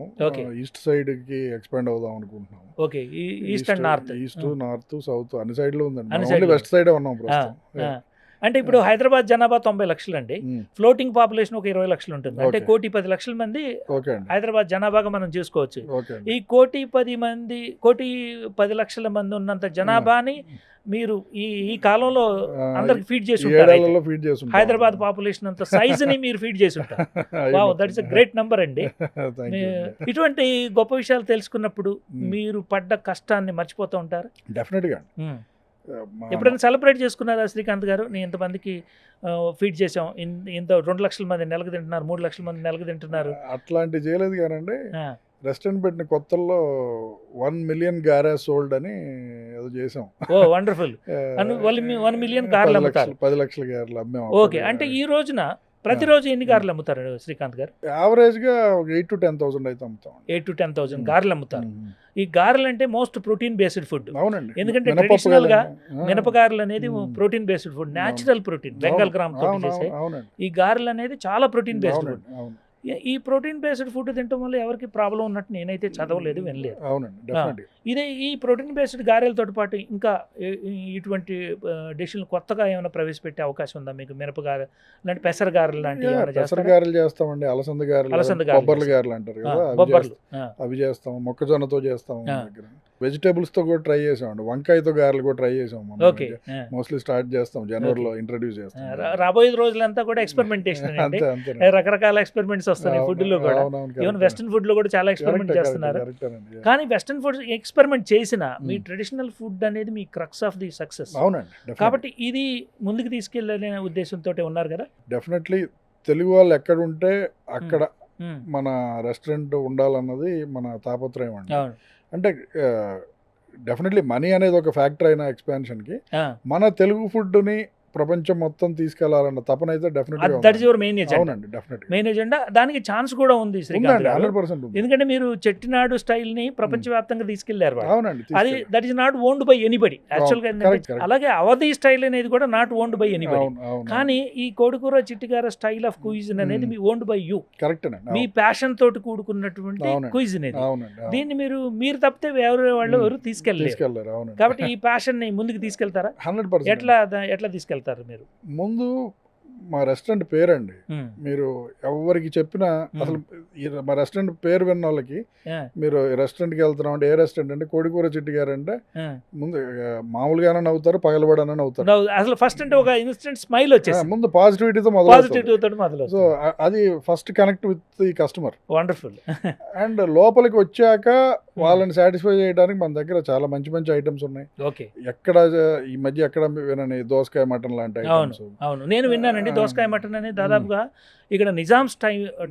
ఈస్ట్ సైడ్కి ఎక్స్పాండ్ అవుదాం అనుకుంటున్నాము. Okay. East and north, east north south అన్ని సైడ్లో ఉందండి. వెస్ట్ సైడే ఉన్నాం ప్రస్తుతం. అంటే ఇప్పుడు హైదరాబాద్ జనాభా 90 లక్షలు అండి. ఫ్లోటింగ్ పాపులేషన్ ఒక 20 లక్షలు ఉంటుంది. అంటే 1,10,00,000 మంది హైదరాబాద్ జనాభాగా మనం చూసుకోవచ్చు. ఈ 1,10,00,000 మంది ఉన్నంత జనాభాని మీరు ఈ కాలంలో అందరికి ఫీడ్ చేసి ఉంటారు. హైదరాబాద్ పాపులేషన్ అంత సైజ్ ని మీరు ఫీడ్ చేసి ఉంటారు. Wow, that is a great number అండి. ఇటువంటి గొప్ప విషయాలు తెలుసుకున్నప్పుడు మీరు పడ్డ కష్టాన్ని మర్చిపోతూ ఉంటారు. డెఫినెట్గా. ఎప్పుడైనా సెలబ్రేట్ చేసుకున్నారా శ్రీకాంత్ గారు? నేను ఇంతమందికి ఫీడ్ చేసాం, ఇంత 2 లక్షల మంది నెలకు తింటున్నారు, 3 లక్షల మంది నెలకు తింటున్నారు, అట్లాంటివి చేయలేదు కానండి. రెస్టారెంట్ పెట్టిన కొత్తల్లో 1 మిలియన్ గారా సోల్డ్ అని ఏదో చేసాం. ఓ వండర్ఫుల్. 1 మిలియన్ గారెలు అమ్ముతారు, 10 లక్షల గారెలు అమ్మాము. ఓకే. అంటే ఈ రోజున ప్రతిరోజు ఎన్ని గారెలు అమ్ముతారు శ్రీకాంత్ గారు? యావరేజ్ గా 8,000 to 10,000 అయితే అమ్ముతాం. 8,000 to 10,000 గారెలు అమ్ముతారు. ఈ గారెలు అంటే మోస్ట్ ప్రోటీన్ బేస్డ్ ఫుడ్. అవునండి. ఎందుకంటే ట్రెడిషనల్ గా మినపగారెలు అనేది protein based food, natural protein, Bengal gram తో చేసే ఈ గారెలు అనేది చాలా ప్రోటీన్ బేస్డ్ ఫుడ్. ఈ ప్రోటీన్ బేస్డ్ ఫుడ్ తినడం వల్ల ఎవరికి ప్రాబ్లం ఉన్నట్టు నేనైతే చదవలేదు, వినలేదు. ఇదే ఈ ప్రోటీన్ బేస్డ్ గారెలతో పాటు ఇంకా ఇటువంటి డిష్లు కొత్తగా ఏమైనా ప్రవేశపెట్టే అవకాశం ఉందా మీకు? మినపగారె లాంటి, పెసర గారెలు లాంటివి గారెలు చేస్తామండి. అలసంద గారెలు అంటారు కదా, అవి చేస్తాం. మొక్కజొన్నతో చేస్తాం. వెజిటేబుల్స్ తో కూడా ట్రై చేసామండి. వంకాయతో గారెలు కూడా ట్రై చేసాం. మోస్ట్లీ స్టార్ట్ చేస్తాం జనవరిలో, ఇంట్రడ్యూస్ చేస్తాం. రాబోయే రోజులంతా కూడా ఎక్స్పెరిమెంటేషన్, రకరకాల ఎక్స్పెరిమెంట్స్ వస్తున్నాయి ఫుడ్ లో కూడా. ఈవెన్ వెస్టర్న్ ఫుడ్ లో కూడా చాలా ఎక్స్పెరిమెంట్ చేస్తున్నారు. కానీ వెస్టర్న్ ఫుడ్ ఎక్స్పెరిమెంట్ చేసిన మీ ట్రెడిషనల్ ఫుడ్ అనేది మీ క్రక్స్ ఆఫ్ ది సక్సెస్. కాబట్టి ఇది ముందుకు తీసుకెళ్లే ఉద్దేశంతో ఉన్నారు కదా. డెఫినెట్లీ తెలుగు వాళ్ళు ఎక్కడ ఉంటే అక్కడ మన రెస్టారెంట్ ఉండాలన్నది మన తాపత్రయం అండి. అంటే డెఫినెట్లీ మనీ అనేది ఒక ఫ్యాక్టర్ అయిన ఎక్స్పాన్షన్కి మన తెలుగు ఫుడ్ని ప్రపంచం మొత్తం తీసుకెళ్లాలన్న తపన అయితే మెయిన్ ఎజెండా. దానికి ఛాన్స్ కూడా ఉంది శ్రీకాంత్ గారు. 100% ఉంది. ఎందుకంటే మీరు చెట్టినాడు స్టైల్ ని ప్రపంచవ్యాప్తంగా తీసుకెళ్లారు. అది that is not owned by anybody. యాక్చువల్గా అలాగే అవధి స్టైల్ అనేది కూడా నాట్ ఓన్డ్ బై ఎనీబడి. కానీ ఈ Kodikura Chittigare style of cuisine అనేది మీ ఓన్డ్ బై యూ. మీ ప్యాషన్ తోటి కూడుకున్నటువంటి క్విజిన్ ఇది. దీన్ని మీరు తప్పితే ఎవరు తీసుకెళ్ళలేరు. కాబట్టి ఈ ప్యాషన్ ని ముందుకు తీసుకెళ్తారా? 100%. ఎట్లా తీసుకెళ్తారు మీరు? ముందు మా రెస్టారెంట్ పేరండి, మీరు ఎవరికి చెప్పినా అసలు మా రెస్టారెంట్ పేరు విన్న వాళ్ళకి మీరు రెస్టారెంట్కి వెళ్తున్నాం అంటే ఏ రెస్టారెంట్ అంటే కోడికూర చిట్టిగారు అంటే ముందు మామూలుగానే నవ్వుతారు, పగలబడానే నవ్వుతారు. అసలు ఫస్ట్ అంటే ఒక ఇన్స్టెంట్ స్మైల్ వచ్చేసి ముందు పాజిటివిటీతో మొదలు. సో అది first connect with the customer. Wonderful. And లోపలికి వచ్చాక వాళ్ళని సాటిస్ఫై చేయడానికి మన దగ్గర చాలా మంచి మంచి ఐటమ్స్ ఉన్నాయి. ఎక్కడ ఈ మధ్య ఎక్కడ వినని దోసకాయ మటన్ లాంటి ఐటమ్స్. అవును, నేను విన్నానండి. దోసకాయ మటన్ అనేది దాదాపుగా ఇక్కడ నిజామ్స్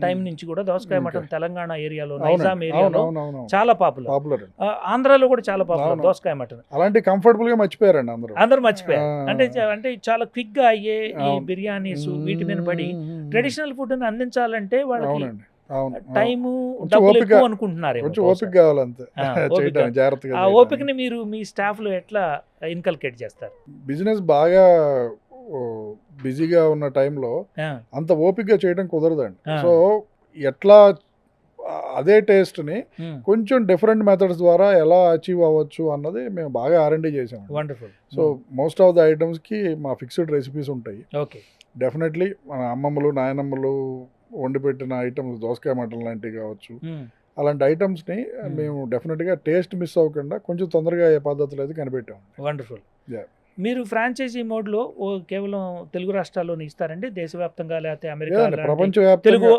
టైం నుంచి కూడా దోసకాయ మటన్ తెలంగాణ ఏరియాలో, నైజాం ఏరియాలో చాలా పాపులర్. ఆంధ్రాలో కూడా చాలా పాపులర్ దోసకాయ మటన్. అలాంటి కంఫర్టబుల్ గా మర్చిపోయారండి అందరూ మర్చిపోయారు. అంటే చాలా క్విక్ గా అయ్యే ఈ బిర్యానీస్ వీటి మీద పడి ట్రెడిషనల్ ఫుడ్ ని అందించాలంటే వాళ్ళకి అవును టైము కొంచెం డబ్బులు ఓపిక ఎక్కువ అనుకుంటున్నారు కొంచెం ఓపిక కావాలంతే చేయడానికి జాగ్రత్తగా ఆ చేయడానికి. ఓపికని మీరు మీ స్టాఫ్ లో ఎట్లా ఇన్కల్కేట్ చేస్తారు? బిజినెస్ బాగా బిజీగా ఉన్న టైంలో ఆ, అంత ఓపికగా చేయడం కుదరదండి. ఆ. సో ఎట్లా అదే టేస్ట్ని ఉమ్, కొంచెం డిఫరెంట్ మెథడ్స్ ద్వారా ఎలా అచీవ్ అవ్వచ్చు అన్నది మేము బాగా R&D చేసాం. Wonderful. So most of the ఐటమ్స్కి మా ఫిక్స్డ్ రెసిపీస్ ఉంటాయి. ఓకే. డెఫినెట్లీ మన అమ్మమ్మలు నాయనమ్మలు వండి పెట్టిన ఐటమ్స్ దోసకాయ మటన్ లాంటివి కావచ్చు, ఉమ్, అలాంటి ఐటమ్స్ని మేము డెఫినెట్గా టేస్ట్ మిస్ అవ్వకుండా కొంచెం తొందరగా ఏ పద్ధతులు అయితే కనిపెట్టాం. వండర్ఫుల్. Yeah. మీరు ఫ్రాంచైజీ మోడ్లో కేవలం తెలుగు రాష్ట్రాల్లోనే ఇస్తారండి, దేశవ్యాప్తంగా లేకపోతే అమెరికా లేదండి, లాంటి ప్రపంచవ్యాప్తంగా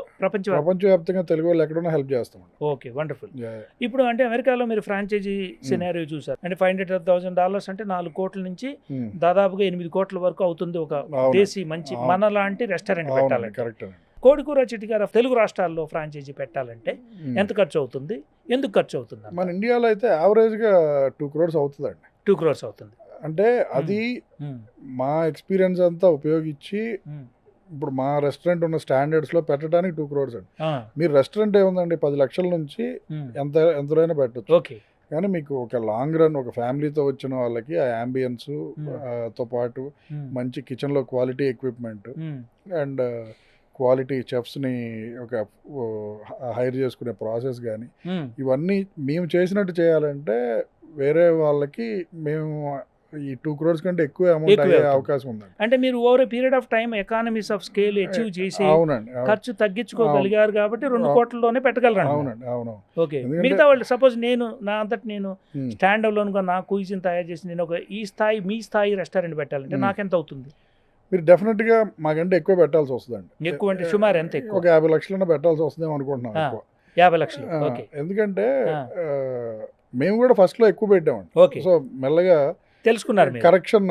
ప్రపంచవ్యాప్తంగా తెలుగు వాళ్ళు ఎక్కడున్నా హెల్ప్ చేస్తాం. Okay, wonderful. ఇప్పుడు అంటే అమెరికాలో మీరు ఫ్రాంచైజీ సినారియో చూసారు అంటే $500,000 అంటే 4 కోట్ల నుంచి దాదాపుగా 8 కోట్ల వరకు అవుతుంది ఒక దేశీ మంచి మన లాంటి రెస్టారెంట్ పెట్టాలంటే. కరెక్ట్. కోడికూర చిటికార తెలుగు రాష్ట్రాల్లో ఫ్రాంచైజీ పెట్టాలంటే ఎంత ఖర్చు అవుతుంది, ఎందుకు ఖర్చు అవుతుంది? మన ఇండియాలో అయితే యావరేజ్గా 2 crores అవుతుందండి. 2 crores అవుతుంది. అంటే అది మా ఎక్స్పీరియన్స్ అంతా ఉపయోగించి ఇప్పుడు మా రెస్టారెంట్ ఉన్న స్టాండర్డ్స్లో పెట్టడానికి 2 crores అండి. మీరు రెస్టారెంట్ ఏముందండి 10 లక్షల నుంచి ఎంతైనా పెట్టచ్చు. ఓకే. కానీ మీకు ఒక లాంగ్ రన్ ఒక ఫ్యామిలీతో వచ్చిన వాళ్ళకి ఆ అంబియన్స్ తో పాటు మంచి కిచెన్లో క్వాలిటీ ఎక్విప్మెంట్ అండ్ క్వాలిటీ చెఫ్స్ని ఒక హైర్ చేసుకునే ప్రాసెస్ కానీ ఇవన్నీ మేము చేసినట్టు చేయాలంటే వేరే వాళ్ళకి మేము ఈ 2 crores కంటే ఎక్కువ అమౌంట్ అయ్యే అవకాశం ఉందండి. అంటే మీరు over period of time economies of scale achieve చేసి అవునండి ఖర్చు తగ్గించుకోగలిగారు కాబట్టి 2 కోట్లలోనే పెట్టగలరు. అవునండి. అవును. ఓకే. మిగతా వాళ్ళు సపోజ్ నేను నా అంతటి నేను స్టాండ్ అలోన్గా నా క్విజిన్ తయారు చేసి నేను ఒక ఈ స్థాయి మీ స్థాయి రెస్టారెంట్ పెట్టాలంటే నాకెంత అవుతుంది? మీరు డెఫినెట్గా మాకంటే ఎక్కువ పెట్టాల్సి వస్తుందండి. ఎక్కువ అంటే సుమారు ఎంత? ఎక్కువ ఒక 50 లక్షలైనా పెట్టాల్సి వస్తుందేమో అనుకుంటున్నాం. ఎక్కువ 50 లక్షలు. ఓకే. ఎందుకంటే మేము కూడా ఫస్ట్లో ఎక్కువ పెట్టామండి. ఓకే. సో మెల్లగా తెలుసుకున్నారు కరెక్షన్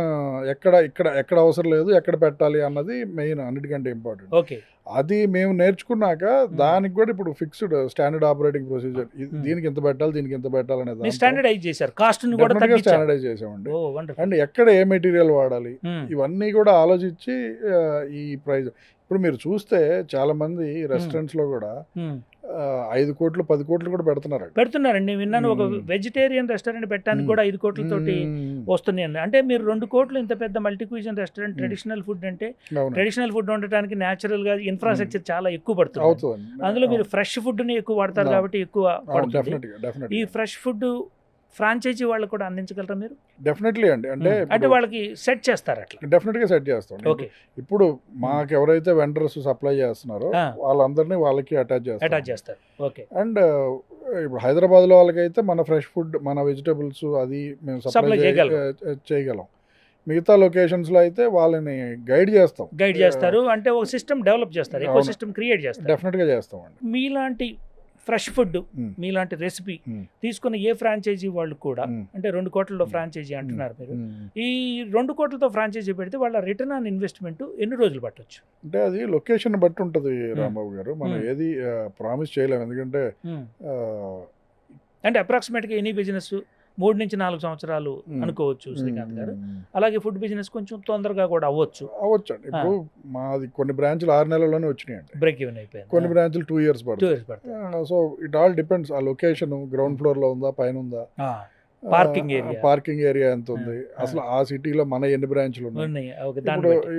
ఎక్కడ అవసరం లేదు, ఎక్కడ పెట్టాలి అన్నది మెయిన్, అన్నిటికంటే ఇంపార్టెంట్. ఓకే. అది మేము నేర్చుకున్నాక దానికి కూడా ఇప్పుడు ఫిక్స్డ్ స్టాండర్డ్ ఆపరేటింగ్ ప్రొసీజర్, దీనికి ఎంత పెట్టాలి దీనికి ఎంత పెట్టాలి అనేది స్టాండర్డైజ్ చేశారు. కాస్ట్ ని కూడా స్టాండర్డైజ్ చేసామండి. అండ్ ఎక్కడ ఏ మెటీరియల్ వాడాలి ఇవన్నీ కూడా ఆలోచించి ఈ ప్రైస్ ఇప్పుడు మీరు చూస్తే చాలా మంది రెస్టారెంట్స్ లో కూడా 5 కోట్లు 10 కోట్లు కూడా పెడుతున్నారండి. విన్నాను ఒక వెజిటేరియన్ రెస్టారెంట్ పెట్టడానికి కూడా 5 కోట్లతోటి వస్తున్నాయండి. అంటే మీరు 2 కోట్లు ఇంత పెద్ద multi cuisine restaurant traditional food అంటే ట్రెడిషనల్ ఫుడ్ ఉండటానికి న్యాచురల్ గా ఇన్ఫ్రాస్ట్రక్చర్ చాలా ఎక్కువ పడుతుంది. అందులో మీరు ఫ్రెష్ ఫుడ్ ని ఎక్కువ వాడతారు కాబట్టి ఎక్కువ పడుతుంది. ఈ ఫ్రెష్ ఫుడ్ ఫ్రాంచైజీ వాళ్ళకి కూడా అందించగలరా మీరు? డెఫినెట్లీ అండి. అంటే వాళ్ళకి సెట్ చేస్తారు అట్లా? డెఫినెట్గా సెట్ చేస్తాం. ఇప్పుడు మాకు ఎవరైతే వెండర్స్ సప్లై చేస్తున్నారో వాళ్ళందరినీ వాళ్ళకి అటాచ్ చేస్తారు. ఓకే. అండ్ ఇప్పుడు హైదరాబాద్లో వాళ్ళకైతే మన ఫ్రెష్ ఫుడ్ మన వెజిటబుల్స్ అది మేము సప్లై చేయగలం. మిగతా లొకేషన్స్లో అయితే వాళ్ళని గైడ్ చేస్తారు. అంటే ఒక సిస్టమ్ డెవలప్ చేస్తారు, ఎకో సిస్టమ్ క్రియేట్ చేస్తారు. డెఫినెట్గా చేస్తామండి. మీలాంటి ఫ్రెష్ ఫుడ్ మీలాంటి రెసిపీ తీసుకున్న ఏ ఫ్రాంచైజీ వాళ్ళు కూడా అంటే 2 కోట్లతో ఫ్రాంచైజీ అంటున్నారు మీరు, ఈ 2 కోట్లతో ఫ్రాంచైజీ పెడితే వాళ్ళ రిటర్న్ ఆన్ ఇన్వెస్ట్మెంట్ ఎన్ని రోజులు పట్టొచ్చు? అంటే అది లొకేషన్ బట్టి ఉంటుంది రాంబాబు గారు, మనం ఏది ప్రామిస్ చేయలేము. ఎందుకంటే అంటే అప్రాక్సిమేట్గా ఎనీ బిజినెస్ 3 నుంచి 4 సంవత్సరాలు అనుకోవచ్చు శ్రీకాంత్ గారు. అలాగే ఫుడ్ బిజినెస్ కొంచెం తొందరగా కూడా అవ్వచ్చు అండి. ఇప్పుడు మాది కొన్ని బ్రాంచ్లు 6 నెలల్లోనే వచ్చినాయండి, బ్రేక్ ఈవెన్ అయిపోయింది. కొన్ని బ్రాంచ్లు 2 years పడుతుంది. So it all depends. ఆ లొకేషన్ గ్రౌండ్ ఫ్లోర్ లో ఉందా పైన ఉందా, పార్కింగ్ ఏరియా ఎంత ఉంది, అసలు ఆ సిటీలో మన ఎన్ని బ్రాంచ్లు ఉన్నాయి.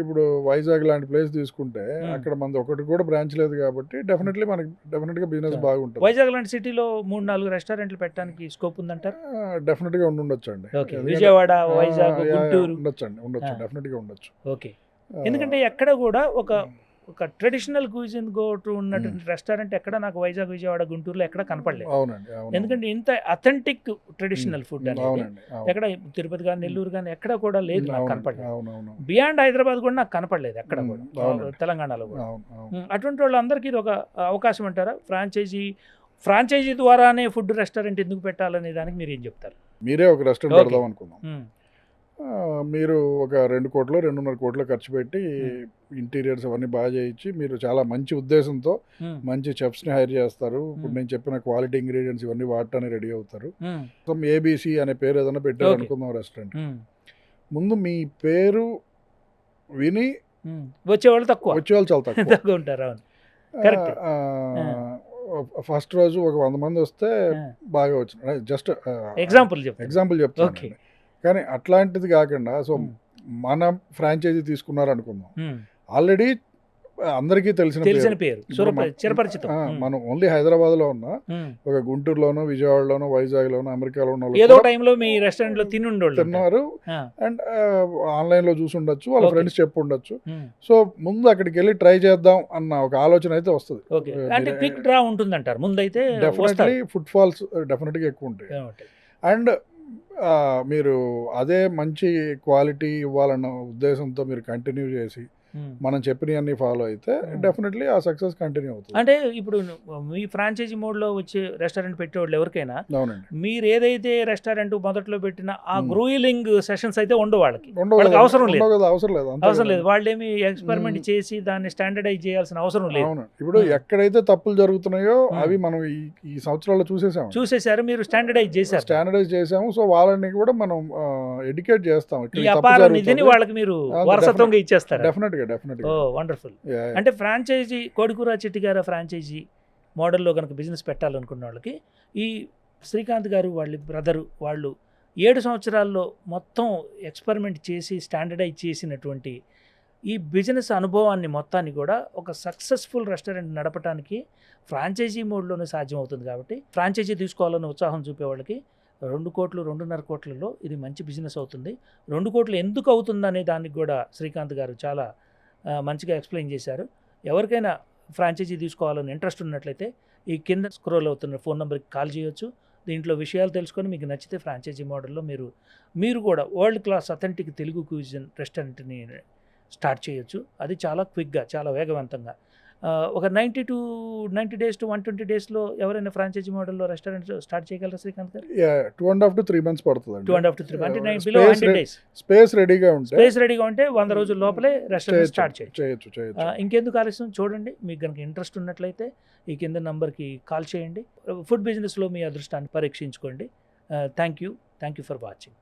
ఇప్పుడు వైజాగ్ లాంటి ప్లేస్ తీసుకుంటే అక్కడ మనది ఒకటి కూడా బ్రాంచ్ లేదు కాబట్టి డెఫినెట్గా బిజినెస్ బాగుంటుంది. వైజాగ్ లాంటి సిటీలో 3-4 రెస్టారెంట్లు పెట్టడానికి స్కోప్ ఉందంటారు? డెఫినెట్గా ఉండొచ్చు అండి. విజయవాడ, వైజాగ్, గుంటూరు ఉండొచ్చు, డెఫినెట్గా ఉండొచ్చు. ఓకే. ఎందుకంటే ఎక్కడ కూడా ఒక ట్రెడిషనల్ క్యూజిన్ గోటు ఉన్నటువంటి రెస్టారెంట్ ఎక్కడ నాకు వైజాగ్, విజయవాడ, గుంటూరులో ఎక్కడ కనపడలేదు. ఎందుకంటే ఇంత అథెంటిక్ ట్రెడిషనల్ ఫుడ్ అనేది ఎక్కడ తిరుపతి కానీ నెల్లూరు కానీ ఎక్కడ కూడా లేదు, నాకు కనపడలేదు. బియాండ్ హైదరాబాద్ కూడా నాకు కనపడలేదు ఎక్కడ కూడా, తెలంగాణలో కూడా. అటువంటి వాళ్ళందరికీ ఇది ఒక అవకాశం అంటారా? ఫ్రాంచైజీ ద్వారానే ఫుడ్ రెస్టారెంట్ ఎందుకు పెట్టాలనే దానికి మీరు ఏం చెప్తారు? మీరే ఒక రెస్టారెంట్ పెడదాం అనుకుందాం, మీరు ఒక 2 కోట్లు 2.5 కోట్లు ఖర్చు పెట్టి ఇంటీరియర్స్ అవన్నీ బాగా చేయించి మీరు చాలా మంచి ఉద్దేశంతో మంచి చెఫ్స్ని హైర్ చేస్తారు. ఇప్పుడు నేను చెప్పిన క్వాలిటీ ఇంగ్రీడియంట్స్ ఇవన్నీ వాడటానికి రెడీ అవుతారు. సో ఏబీసీ అనే పేరు ఏదైనా పెట్టారు అనుకుందాం రెస్టారెంట్. ముందు మీ పేరు విని వచ్చేవాళ్ళు చాలా తక్కువ ఉంటారు. ఫస్ట్ రోజు ఒక 100 మంది వస్తే బాగా వచ్చింది. జస్ట్ ఎగ్జాంపుల్ ఎగ్జాంపుల్ చెప్తాను. కానీ అట్లాంటిది కాకుండా సో మన ఫ్రాంచైజీ తీసుకున్నారు అనుకుందాం, ఆల్రెడీ అందరికీ తెలిసిన పేరు చిరపరిచితం. మనం ఓన్లీ హైదరాబాద్లో ఉన్నా, ఒక గుంటూరులోనో, విజయవాడలోనో, వైజాగ్లోనో, అమెరికాలో ఉన్న ఏదో టైంలో మీ రెస్టారెంట్ లో తిన్నారు అండ్ ఆన్లైన్లో చూసి ఉండొచ్చు, వాళ్ళ ఫ్రెండ్స్ చెప్పి ఉండొచ్చు. సో ముందు అక్కడికి వెళ్ళి ట్రై చేద్దాం అన్న ఒక ఆలోచన అయితే వస్తుంది. అంటే క్విక్ డ్రా ఉంటుందంటారు ముందైతే. డెఫినెట్లీ ఫుట్ ఫాల్స్ డెఫినెట్గా ఎక్కువ ఉంటాయి. అండ్ మీరు అదే మంచి క్వాలిటీ ఇవ్వాలన్న ఉద్దేశంతో మీరు కంటిన్యూ చేసి మనం చెప్పినవన్నీ ఫాలో అయితే డెఫినెట్లీ ఆ సక్సెస్ కంటిన్యూ అవుతుంది. అంటే ఇప్పుడు మీ ఫ్రాంచైజీ మోడ్లో వచ్చే రెస్టారెంట్ పెట్టేవాళ్ళు ఎవరికైనా, అవునండి, మీరు ఏదైతే రెస్టారెంట్ మొదట్లో పెట్టిన ఆ గ్రూయిలింగ్ సెషన్స్ అయితే ఉండవు, వాళ్ళకి అవసరం లేదు. వాళ్ళు ఏమి ఎక్స్పెరిమెంట్ చేసి దాన్ని స్టాండర్డైజ్ చేయాల్సిన అవసరం లేదు. ఇప్పుడు ఎక్కడైతే తప్పులు జరుగుతున్నాయో అవి మనం ఈ సంవత్సరాల్లో చూసేసారు. మీరు స్టాండర్డైజ్ చేసాము. సో వాళ్ళని కూడా మనం ఎడ్యుకేట్ చేస్తాం. ఈ అపార నిధిని వాళ్ళకి మీరు వారసత్వంగా ఇచ్చేస్తారు. డెఫినెట్గా. వండర్ఫుల్. అంటే ఫ్రాంచైజీ కోడికూర చిట్టిగార ఫ్రాంచైజీ మోడల్లో కనుక బిజినెస్ పెట్టాలనుకున్న వాళ్ళకి ఈ శ్రీకాంత్ గారు వాళ్ళ బ్రదరు వాళ్ళు 7 సంవత్సరాల్లో మొత్తం ఎక్స్పెరిమెంట్ చేసి స్టాండర్డైజ్ చేసినటువంటి ఈ బిజినెస్ అనుభవాన్ని మొత్తాన్ని కూడా ఒక సక్సెస్ఫుల్ రెస్టారెంట్ నడపడానికి ఫ్రాంచైజీ మోడ్లోనే సాధ్యం అవుతుంది. కాబట్టి ఫ్రాంచైజీ తీసుకోవాలన్న ఉత్సాహం చూపే వాళ్ళకి 2 కోట్లు 2.5 కోట్లలో ఇది మంచి బిజినెస్ అవుతుంది. 2 కోట్లు ఎందుకు అవుతుందనే దానికి కూడా శ్రీకాంత్ గారు చాలా మంచిగా ఎక్స్ప్లెయిన్ చేశారు. ఎవరికైనా ఫ్రాంచైజీ తీసుకోవాలని ఇంట్రెస్ట్ ఉన్నట్లయితే ఈ కింద స్క్రోల్ అవుతున్న ఫోన్ నెంబర్కి కాల్ చేయొచ్చు. దీంట్లో విషయాలు తెలుసుకొని మీకు నచ్చితే ఫ్రాంచైజీ మోడల్లో మీరు కూడా world class authentic Telugu cuisine రెస్టారెంట్ని స్టార్ట్ చేయొచ్చు. అది చాలా క్విక్గా, చాలా వేగవంతంగా ఒక 90 days to 120 daysలో ఎవరైనా ఫ్రాంచైజీ మోడల్లో రెస్టారెంట్ స్టార్ట్ చేయగలరా శ్రీకాంత్ గారు? 2.5 to 3 months పడుతుంది. 2.5 to 3 అంటే బిలో 100 days స్పేస్ రెడీగా ఉంటే 100 రోజుల లోపలే రెస్టారెంట్ స్టార్ట్ చేయొచ్చు. ఇంకెందుకు ఆలస్యం, చూడండి. మీకు కనుక ఇంట్రెస్ట్ ఉన్నట్లయితే ఈ కింద నంబర్కి కాల్ చేయండి. ఫుడ్ బిజినెస్లో మీ అదృష్టాన్ని పరీక్షించుకోండి. Thank you for watching.